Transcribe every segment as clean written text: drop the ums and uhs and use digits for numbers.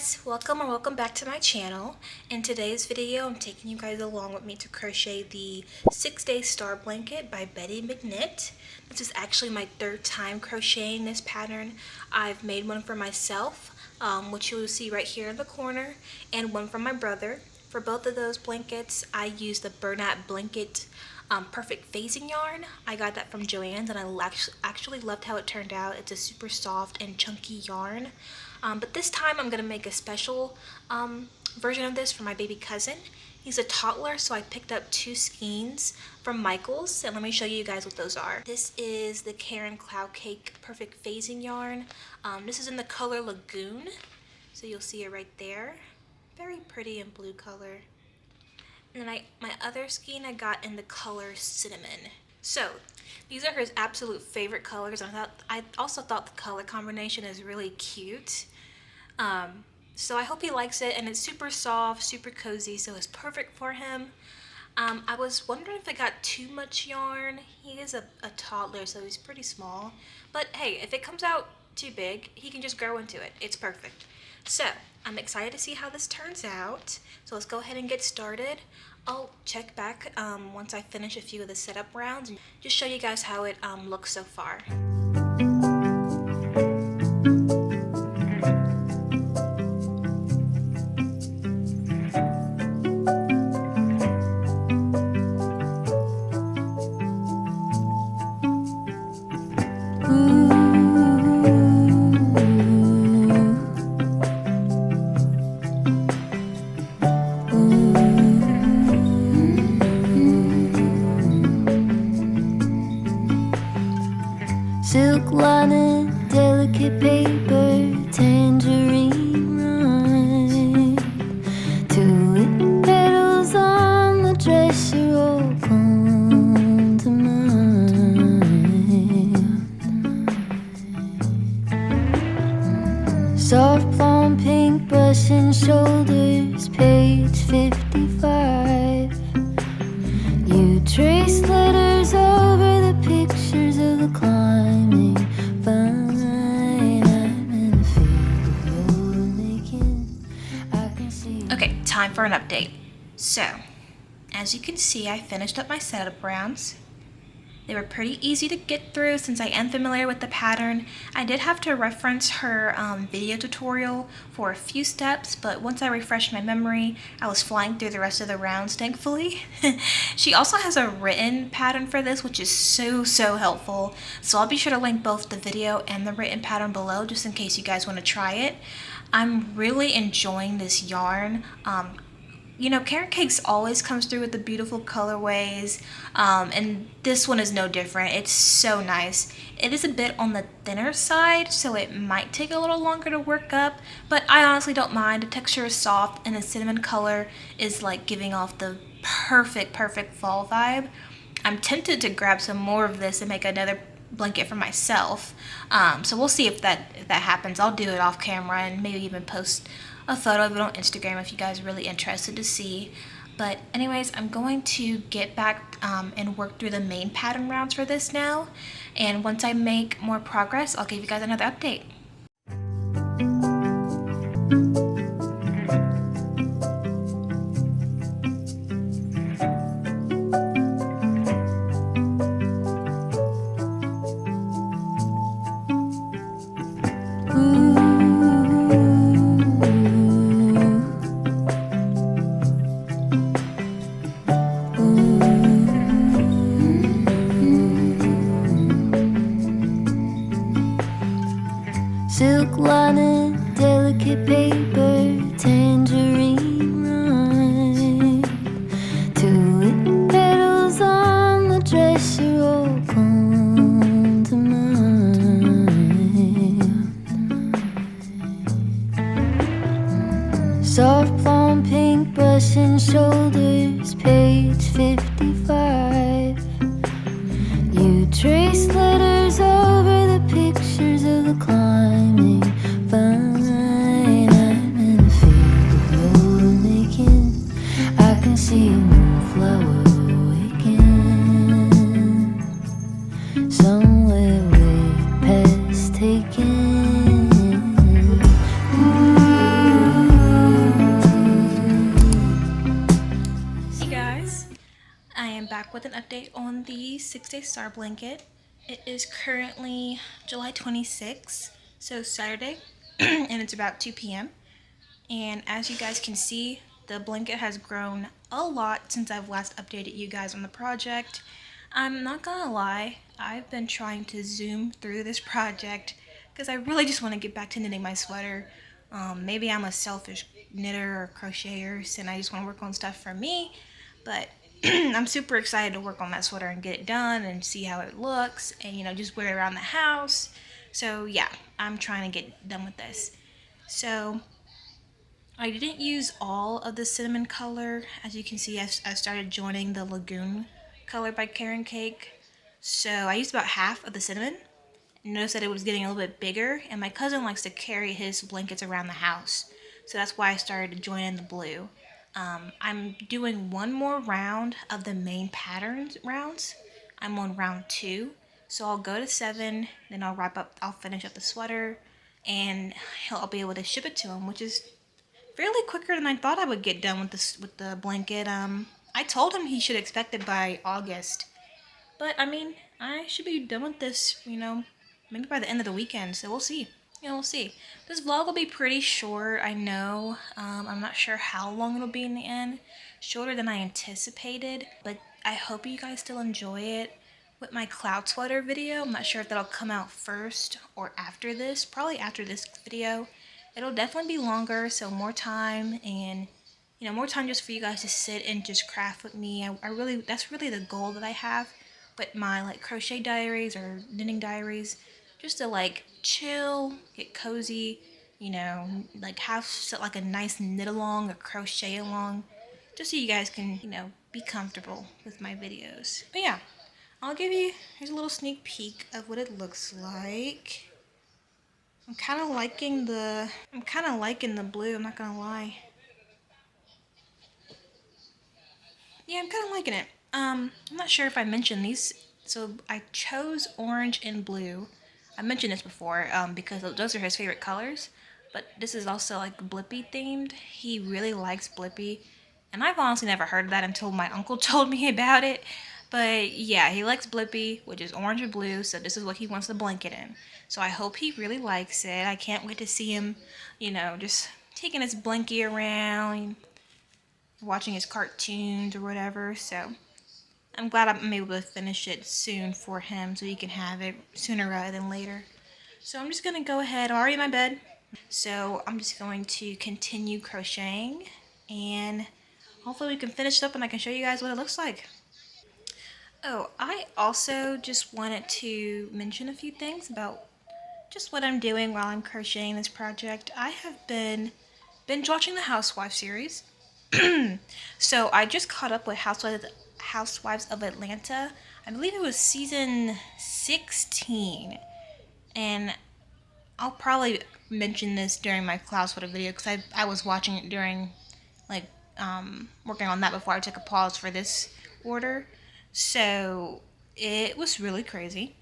guys, welcome or welcome back to my channel. In today's video, I'm taking you guys along with me to crochet the 6-Day Star Blanket by McKnit. This is actually my third time crocheting this pattern. I've made one for myself, which you'll see right here in the corner, and one for my brother. For both of those blankets, I used the Bernat Blanket Perfect phasing yarn. I got that from Joann's and I actually loved how it turned out. It's a super soft and chunky yarn. But this time I'm going to make a special version of this for my baby cousin. He's a toddler, so I picked up 2 skeins from Michael's, and let me show you guys what those are. This is the Caron Cloud Cake Perfect phasing yarn. This is in the color Lagoon, so you'll see it right there. Very pretty and blue color. And then my other skein I got in the color Cinnamon. So these are his absolute favorite colors. I also thought the color combination is really cute. So I hope he likes it, and it's super soft, super cozy, so it's perfect for him. I was wondering if I got too much yarn. He is a toddler, so he's pretty small. But hey, if it comes out too big, he can just grow into it. It's perfect. So I'm excited to see how this turns out. So let's go ahead and get started. I'll check back once I finish a few of the setup rounds and just show you guys how it looks so far. Silk lining, delicate paper, tangerine rind, tulip petals on the dresser all come to mind. Soft plum pink brush and shoulders, page 55. You trace letters over the pictures of the climbing vine. I'm in a field making, I can see. Okay, time for an update. So, as you can see, I finished up my setup rounds. They were pretty easy to get through since I am familiar with the pattern. I did have to reference her video tutorial for a few steps, but once I refreshed my memory, I was flying through the rest of the rounds, thankfully. She also has a written pattern for this, which is so helpful. So I'll be sure to link both the video and the written pattern below, just in case you guys want to try it. I'm really enjoying this yarn. You know, Caron Cakes always comes through with the beautiful colorways, and this one is no different. It's so nice. It is a bit on the thinner side, so it might take a little longer to work up, but I honestly don't mind. The texture is soft, and the cinnamon color is like giving off the perfect fall vibe. I'm tempted to grab some more of this and make another blanket for myself, so we'll see if that happens. I'll do it off camera and maybe even post a photo of it on Instagram if you guys are really interested to see. But anyways, I'm going to get back and work through the main pattern rounds for this now, and once I make more progress, I'll give you guys another update. Silk lining, delicate paper, tangerine rind, tulip petals on the dresser all come to mind. Soft plum pink brush and shoulders, page 55. You trace letters over the pictures of the climbing vine. I'm back with an update on the 6-day star blanket. It is currently July 26th, so Saturday, and it's about 2 p.m. And as you guys can see, the blanket has grown a lot since I've last updated you guys on the project. I'm not gonna lie, I've been trying to zoom through this project because I really just want to get back to knitting my sweater. Maybe I'm a selfish knitter or crocheter and I just want to work on stuff for me, but I'm super excited to work on that sweater and get it done and see how it looks and, just wear it around the house. So yeah, I'm trying to get done with this. So I didn't use all of the cinnamon color. As you can see, I started joining the Lagoon color by Caron Cake. So I used about half of the cinnamon. Noticed that it was getting a little bit bigger, and my cousin likes to carry his blankets around the house. So that's why I started joining the blue. I'm doing one more round of the main patterns rounds. I'm on round 2. So I'll go to 7, then I'll finish up the sweater, and I'll be able to ship it to him, which is fairly quicker than I thought I would get done with the blanket. I told him he should expect it by August, but I mean, I should be done with this, maybe by the end of the weekend. So we'll see. Yeah, we'll see. This vlog will be pretty short, I know. I'm not sure how long it'll be in the end. Shorter than I anticipated, but I hope you guys still enjoy it. With my cloud sweater video, I'm not sure if that'll come out first or after this. Probably after this video. It'll definitely be longer, so more time and more time just for you guys to sit and just craft with me. That's really the goal that I have with my crochet diaries or knitting diaries, just to chill, get cozy, have a nice knit along or crochet along, just so you guys can be comfortable with my videos. But yeah, here's a little sneak peek of what it looks like. I'm kind of liking the blue, I'm not gonna lie. Yeah, I'm kind of liking it. I'm not sure if I mentioned these. So I chose orange and blue. I mentioned this before because those are his favorite colors. But this is also Blippi themed. He really likes Blippi. And I've honestly never heard of that until my uncle told me about it. But yeah, he likes Blippi, which is orange and blue. So this is what he wants the blanket in. So I hope he really likes it. I can't wait to see him, just taking his blankie around, watching his cartoons or whatever. So I'm glad I'm able to finish it soon for him so he can have it sooner rather than later. So I'm just going to go ahead. I'm already in my bed. So I'm just going to continue crocheting and hopefully we can finish it up and I can show you guys what it looks like. Oh, I also just wanted to mention a few things about just what I'm doing while I'm crocheting this project. I have been binge watching the Housewives series. So I just caught up with Housewives of Atlanta. I believe it was season 16. And I'll probably mention this during my cloud sweater video because I was watching it during working on that before I took a pause for this order. So it was really crazy.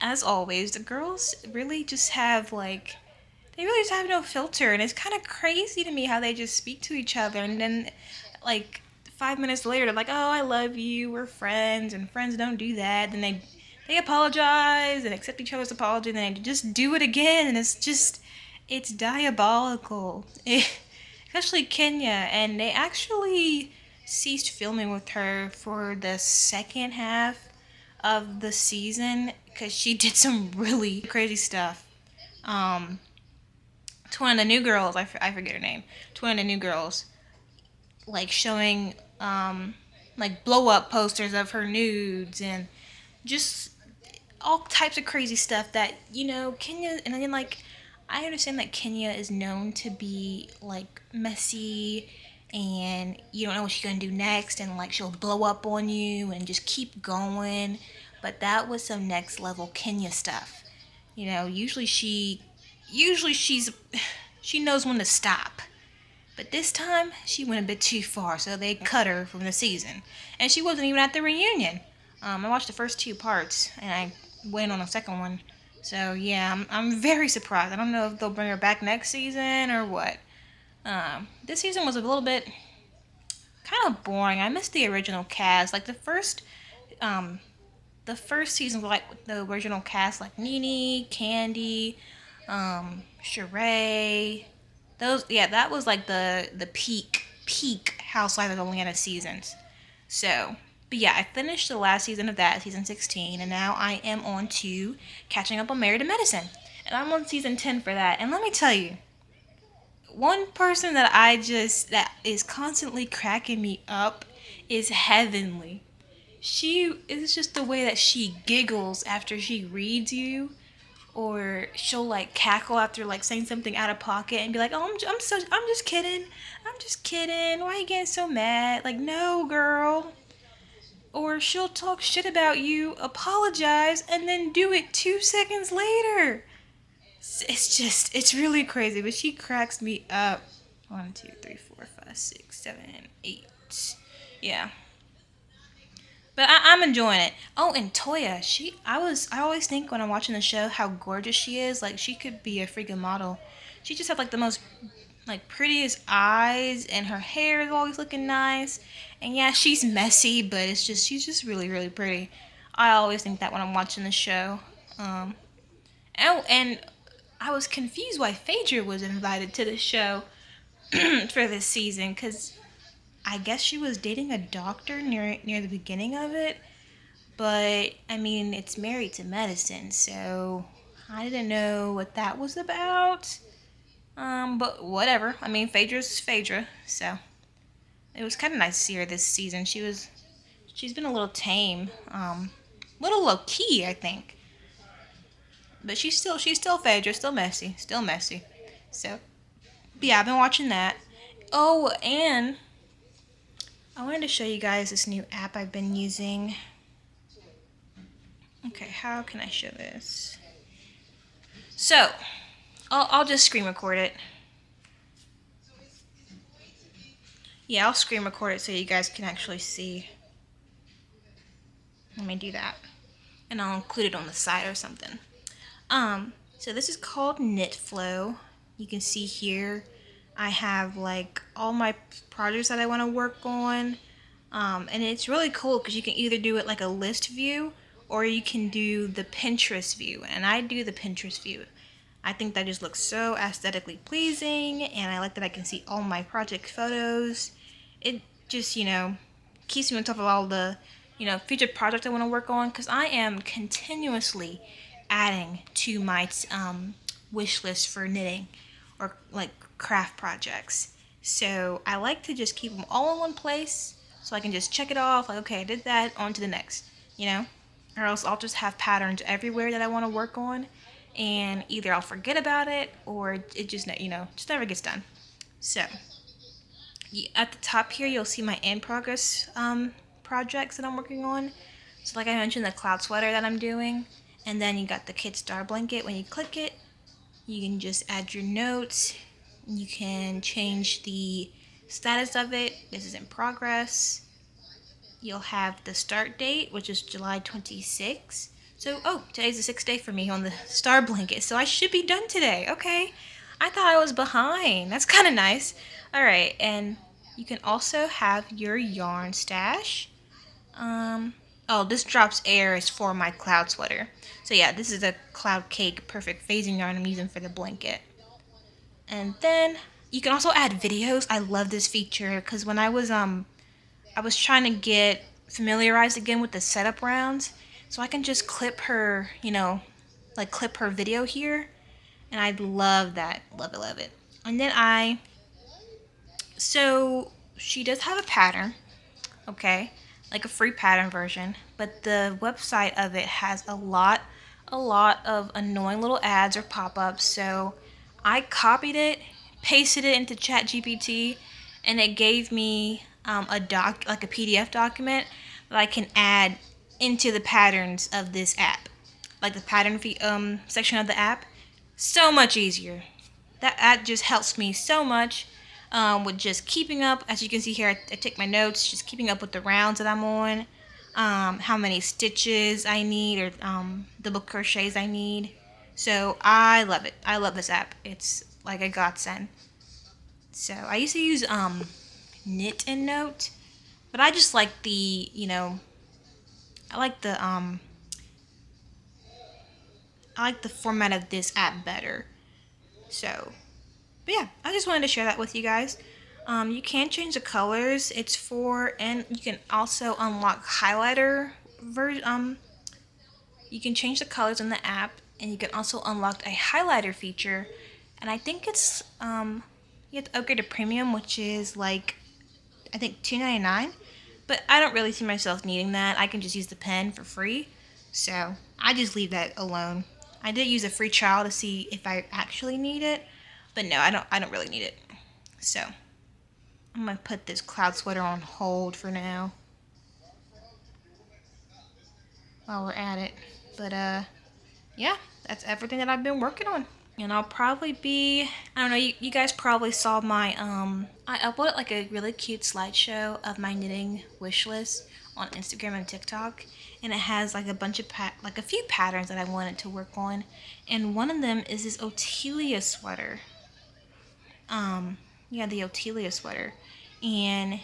As always, the girls really just have they really just have no filter, and it's kind of crazy to me how they just speak to each other, and then 5 minutes later they're like, oh, I love you, we're friends, and friends don't do that. Then they apologize and accept each other's apology, and then they just do it again, and it's diabolical. Especially Kenya, and they actually ceased filming with her for the second half of the season because she did some really crazy stuff. To one of the new girls, I forget her name, to one of the new girls, showing blow up posters of her nudes and just all types of crazy stuff that Kenya. And then I understand that Kenya is known to be messy and you don't know what she's gonna do next, and she'll blow up on you and just keep going, but that was some next level Kenya stuff. Usually she knows when to stop. But this time, she went a bit too far, so they cut her from the season. And she wasn't even at the reunion. I watched the first 2 parts, and I went on a second one. So yeah, I'm very surprised. I don't know if they'll bring her back next season or what. This season was a little bit kind of boring. I miss the original cast. Like the first season was like the original cast, like Nene, Candy, Sheree. Those, yeah, that was like the peak Housewives of Atlanta seasons. So, but yeah, I finished the last season of that, season 16, and now I am on to catching up on Married to Medicine. And I'm on season 10 for that. And let me tell you, one person that is constantly cracking me up is Heavenly. She is just the way that she giggles after she reads you, or she'll like cackle after like saying something out of pocket and be like, "Oh, I'm just kidding. I'm just kidding. Why are you getting so mad?" Like, no, girl. Or she'll talk shit about you, apologize, and then do it 2 seconds later. It's really crazy, but she cracks me up. 1, 2, 3, 4, 5, 6, 7, 8. Yeah. But I'm enjoying it. Oh, and Toya, I always think when I'm watching the show how gorgeous she is. Like, she could be a freaking model. She just has like the most like prettiest eyes, and her hair is always looking nice. And yeah, she's messy, but she's just really really pretty. I always think that when I'm watching the show. Oh, and I was confused why Phaedra was invited to the show for this season, because I guess she was dating a doctor near the beginning of it. But I mean, it's Married to Medicine, so I didn't know what that was about. But whatever. I mean, Phaedra's Phaedra, so it was kind of nice to see her this season. She's been a little tame, little low key, I think. But she's still Phaedra, still messy, still messy. So, but yeah, I've been watching that. Oh, and I wanted to show you guys this new app I've been using. Okay, how can I show this? So, I'll just screen record it. Yeah, I'll screen record it so you guys can actually see. Let me do that. And I'll include it on the side or something. So this is called Knit Flow. You can see here I have like all my projects that I want to work on. And it's really cool because you can either do it like a list view, or you can do the Pinterest view. And I do the Pinterest view. I think that just looks so aesthetically pleasing, and I like that I can see all my project photos. It just, keeps me on top of all the, future projects I want to work on, because I am continuously adding to my wish list for knitting or like craft projects. So I like to just keep them all in one place so I can just check it off, like, okay, I did that, on to the next, or else I'll just have patterns everywhere that I want to work on, and either I'll forget about it or it just never gets done. So at the top here you'll see my in progress projects that I'm working on. So like I mentioned, the cloud sweater that I'm doing, and then you got the kid star blanket. When you click it, you can just add your notes. You can change the status of it. This is in progress. You'll have the start date, which is July 26th. So, today's the 6th day for me on the star blanket, so I should be done today. Okay, I thought I was behind. That's kind of nice. All right, and you can also have your yarn stash. This drops air is for my cloud sweater. So yeah, this is a Cloud Cake Perfect phasing yarn I'm using for the blanket. And then you can also add videos. I love this feature because when I was trying to get familiarized again with the setup rounds, so I can just clip her, clip her video here, and I love that, love it. And then so she does have a pattern, okay, like a free pattern version, but the website of it has a lot of annoying little ads or pop-ups. So I copied it, pasted it into ChatGPT, and it gave me a PDF document that I can add into the patterns of this app, like the pattern section of the app. So much easier. That just helps me so much with just keeping up. As you can see here, I take my notes, just keeping up with the rounds that I'm on, how many stitches I need, or the book crochets I need. So I love it. I love this app. It's like a godsend. So I used to use Knit and Note, But I just like the, I like the format of this app better. So, but yeah, I just wanted to share that with you guys. You can change the colors. It's for, and you can also unlock highlighter you can change the colors in the app, and you can also unlock a highlighter feature. And I think it's you have to upgrade to premium, which is like I think $2.99. But I don't really see myself needing that. I can just use the pen for free, so I just leave that alone. I did use a free trial to see if I actually need it, but no, I don't. I don't really need it. So I'm gonna put this cloud sweater on hold for now while we're at it. But yeah, that's everything that I've been working on. And I'll probably be, I don't know, you guys probably saw my, I uploaded like a really cute slideshow of my knitting wish list on Instagram and TikTok. And it has like a bunch of, like a few patterns that I wanted to work on. And one of them is this Otelia sweater. Yeah, the Otelia sweater. And,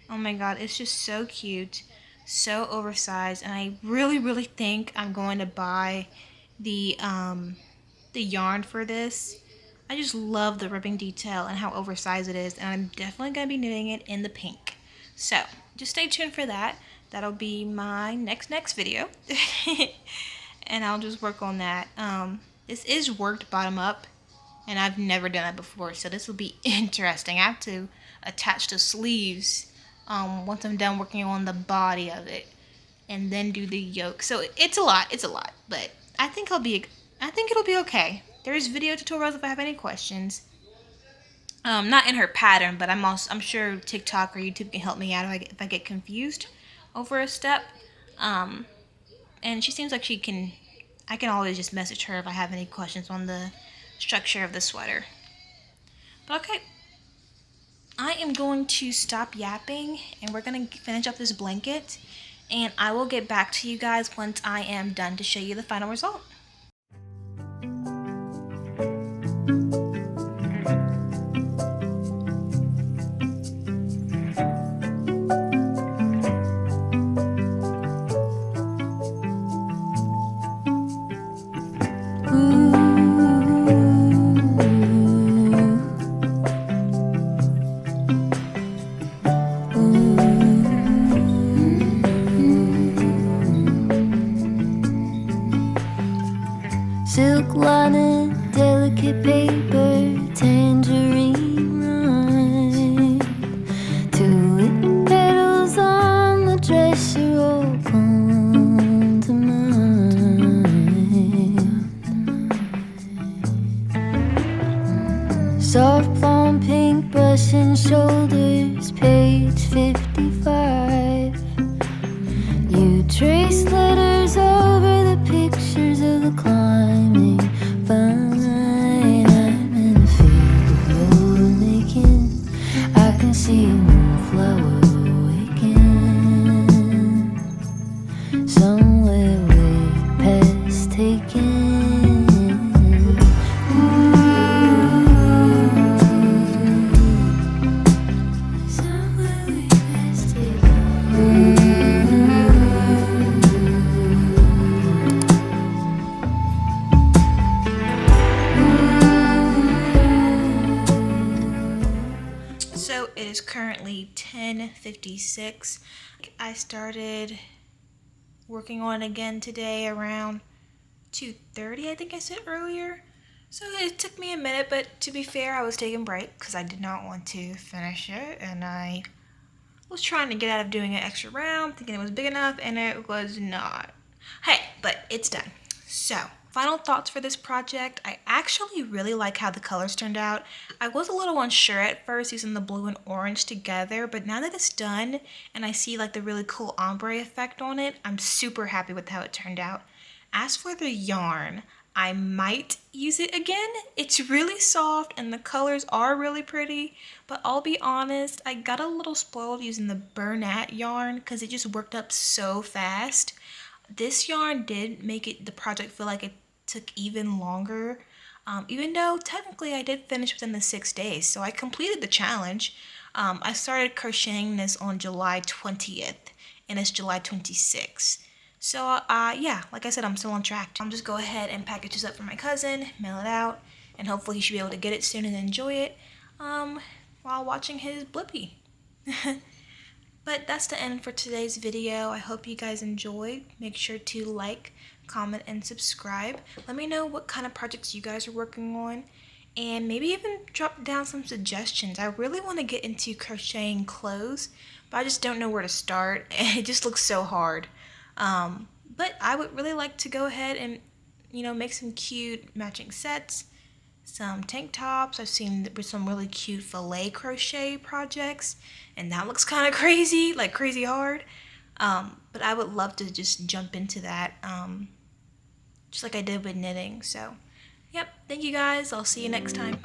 oh my god, it's just so cute. So oversized. And I really, really think I'm going to buy the yarn for this. I just love the ribbing detail and how oversized it is, and I'm definitely going to be knitting it in the pink. So just stay tuned for that. That'll be my next video. And I'll just work on that. This is worked bottom up, and I've never done it before, so this will be interesting. I have to attach the sleeves once I'm done working on the body of it, and then do the yoke. So it's a lot, but I think it'll be okay. There's video tutorials if I have any questions. Not in her pattern, but I'm sure TikTok or YouTube can help me out if I get confused over a step. And she seems like I can always just message her if I have any questions on the structure of the sweater. But okay, I am going to stop yapping, and we're going to finish up this blanket, and I will get back to you guys once I am done to show you the final result. Silk lining, delicate paper, tangerine rind. Tulip petals on the dresser all come to mind. Soft blonde pink brush and shoulders, page 55. You trace letters over the pictures of the climbing vine. I'm in a field of you're making. I can see a moonflower awaken somewhere way past taken. Somewhere way past taken. So it is currently 10:56. I started working on it again today around 2:30, I think I said earlier. So it took me a minute, but to be fair, I was taking a break because I did not want to finish it, and I was trying to get out of doing an extra round, thinking it was big enough, and it was not. Hey, but it's done. So, final thoughts for this project. I actually really like how the colors turned out. I was a little unsure at first using the blue and orange together, but now that it's done and I see like the really cool ombre effect on it, I'm super happy with how it turned out. As for the yarn, I might use it again. It's really soft and the colors are really pretty, but I'll be honest, I got a little spoiled using the Bernat yarn because it just worked up so fast. This yarn did make the project feel like it took even longer, even though technically I did finish within the 6 days, so I completed the challenge. I started crocheting this on July 20th, and it's July 26th. So, yeah, like I said, I'm still on track. I'm just go ahead and package this up for my cousin, mail it out, and hopefully he should be able to get it soon and enjoy it while watching his Blippi. But that's the end for today's video. I hope you guys enjoyed. Make sure to like, comment, and subscribe. Let me know what kind of projects you guys are working on, and maybe even drop down some suggestions. I really want to get into crocheting clothes, but I just don't know where to start, and it just looks so hard. But I would really like to go ahead and, make some cute matching sets, some tank tops. I've seen some really cute filet crochet projects, and that looks kind of crazy, like crazy hard. But I would love to just jump into that, just like I did with knitting. So, yep, thank you guys. I'll see you next time.